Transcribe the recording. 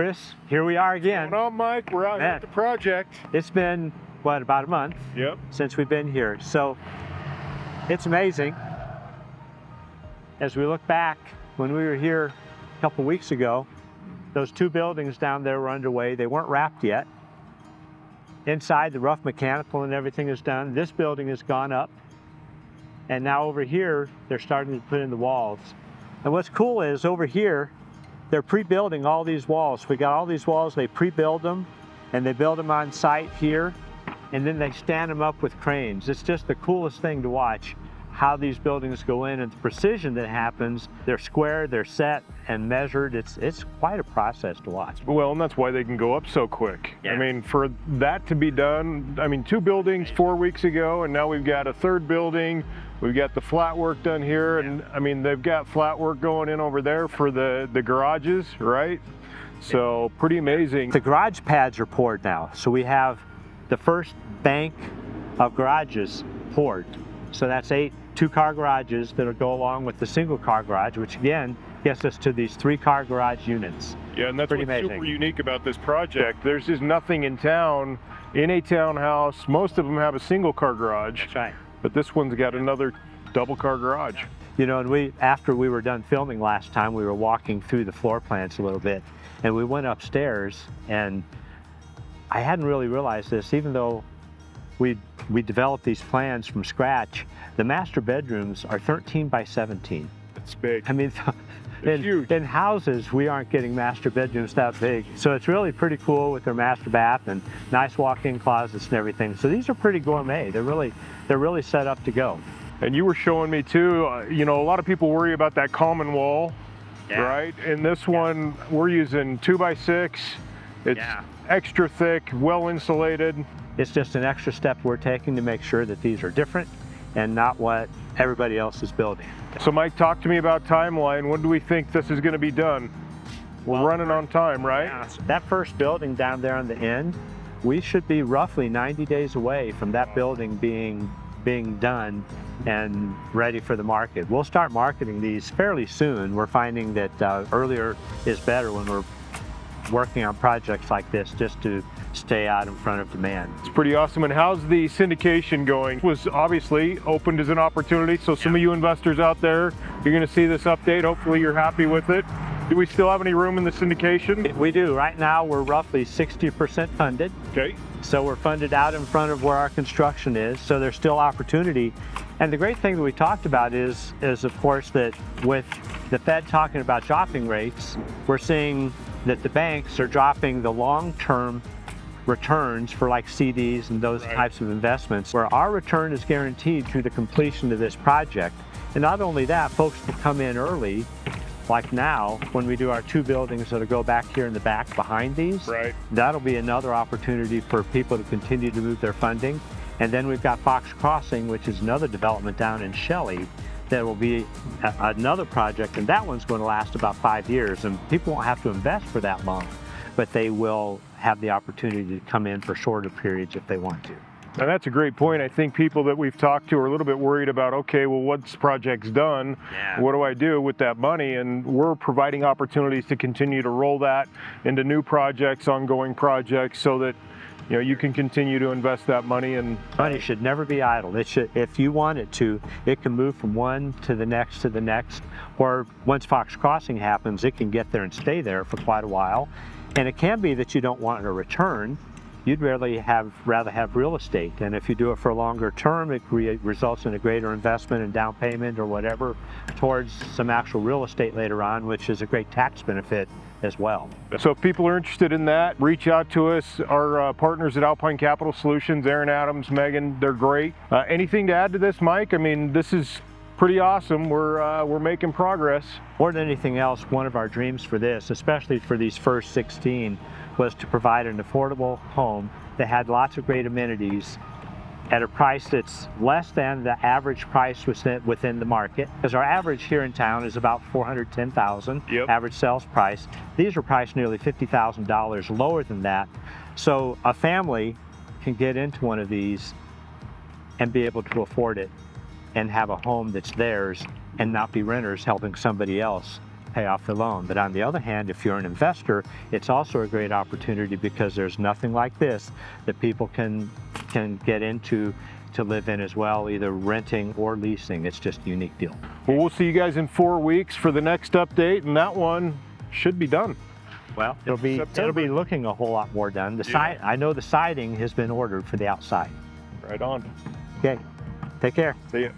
Kris, here we are again. What's going on, Mike? We're out here at the project. It's been, what, about a month since we've been here. So it's amazing. As we look back, when we were here a couple weeks ago, those two buildings down there were underway. They weren't wrapped yet. Inside, the rough mechanical and everything is done. This building has gone up. And now over here, they're starting to put in the walls. And what's cool is over here, they're pre-building all these walls. We got all these walls, they pre-build them, and they build them on site here, and then they stand them up with cranes. It's just the coolest thing to watch, how these buildings go in and the precision that happens. They're square, they're set and measured. It's quite a process to watch. Well, and that's why they can go up so quick. Yeah. I mean, for that to be done, I mean, two buildings 4 weeks ago, and now we've got a third building. We've got the flat work done here, and I mean, they've got flat work going in over there for the garages, right? So pretty amazing. The garage pads are poured now. So we have the first bank of garages poured. So that's 8 two-car garages that'll go along with the single-car garage, which again gets us to these 3-car garage units. Yeah, and that's pretty what's amazing. Super unique about this project. There's just nothing in town, in a townhouse. Most of them have a single-car garage. That's right. But this one's got another double-car garage. You know, and after we were done filming last time, we were walking through the floor plans a little bit, and we went upstairs, and I hadn't really realized this, even though we developed these plans from scratch. The master bedrooms are 13 by 17. It's big. I mean, in houses, we aren't getting master bedrooms that big. So it's really pretty cool with their master bath and nice walk-in closets and everything. So these are pretty gourmet. They're really set up to go. And you were showing me too, you know, a lot of people worry about that common wall, right? And this one, we're using 2x6. It's extra thick, well insulated. It's just an extra step we're taking to make sure that these are different and not what everybody else is building. So Mike, talk to me about timeline. When do we think this is going to be done? We're running on time, right? Yeah. That first building down there on the end, we should be roughly 90 days away from that building being done and ready for the market. We'll start marketing these fairly soon. We're finding that earlier is better when we're working on projects like this, just to stay out in front of demand. It's pretty awesome. And how's the syndication going? It was obviously opened as an opportunity, so some of you investors out there, you're going to see this update. Hopefully you're happy with it. Do we still have any room in the syndication? We do. Right now we're roughly 60% funded. Okay. So we're funded out in front of where our construction is, so there's still opportunity. And the great thing that we talked about is of course that with the Fed talking about dropping rates, we're seeing that the banks are dropping the long-term returns for like CDs and those types of investments, where our return is guaranteed through the completion of this project. And not only that, folks will come in early, like now, when we do our 2 buildings that'll go back here in the back behind these. Right. That'll be another opportunity for people to continue to move their funding. And then we've got Fox Crossing, which is another development down in Shelley. That will be another project, and that one's going to last about 5 years, and people won't have to invest for that long, but they will have the opportunity to come in for shorter periods if they want to. And that's a great point. I think people that we've talked to are a little bit worried about, okay, well, once the project's done, what do I do with that money? And we're providing opportunities to continue to roll that into new projects, ongoing projects, so that you know, you can continue to invest that money. And money should never be idle. It should, if you want it to, it can move from one to the next, or once Fox Crossing happens, it can get there and stay there for quite a while. And it can be that you don't want a return. You'd rather have real estate. And if you do it for a longer term, it results in a greater investment and down payment or whatever towards some actual real estate later on, which is a great tax benefit as well. So if people are interested in that, reach out to us. Our partners at Alpine Capital Solutions, Aaron Adams, Megan, they're great. Anything to add to this, Mike? I mean, this is pretty awesome. We're making progress. More than anything else, one of our dreams for this, especially for these first 16, was to provide an affordable home that had lots of great amenities at a price that's less than the average price within the market. Because our average here in town is about $410,000, average sales price. These are priced nearly $50,000 lower than that. So a family can get into one of these and be able to afford it and have a home that's theirs and not be renters helping somebody else pay off the loan. But on the other hand, if you're an investor, it's also a great opportunity because there's nothing like this that people can get into to live in as well, either renting or leasing. It's just a unique deal. Well, we'll see you guys in 4 weeks for the next update, and that one should be done. Well, it'll be looking a whole lot more done. I know the siding has been ordered for the outside. Right on. Okay, take care. See ya.